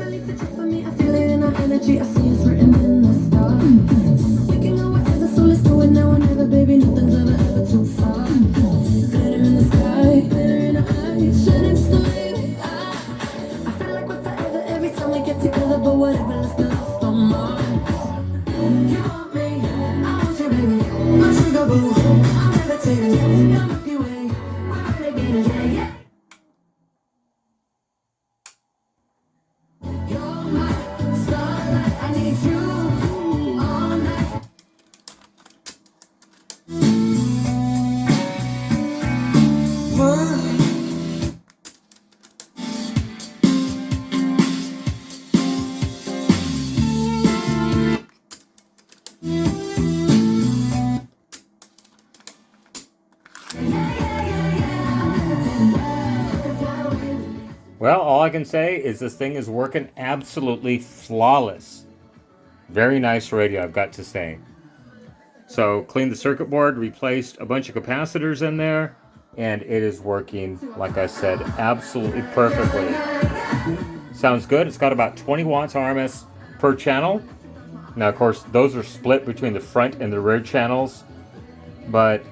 believe the truth for me, I feel it in our energy, I see it's written in the stars. We can go wherever, so let's do it now or never, baby, nothing's ever too far. Glitter in the sky, glitter in our eyes, shining just the way we are. I feel like we're forever every time we get together, but whatever, let's get lost on Mars. You want me, I want you, baby, my sugar boo, I'm levitating, you're Milky Way, we're renegading, yeah, yeah. You're my starlight, I need you all night. Well, all I can say is this thing is working absolutely flawless. Very nice radio, I've got to say. So, cleaned the circuit board, replaced a bunch of capacitors in there, and it is working, like I said, absolutely perfectly. Sounds good. It's got about 20 watts RMS per channel. Now, of course, those are split between the front and the rear channels. But,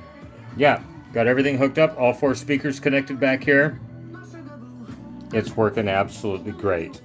yeah, got everything hooked up. All 4 speakers connected back here. It's working absolutely great.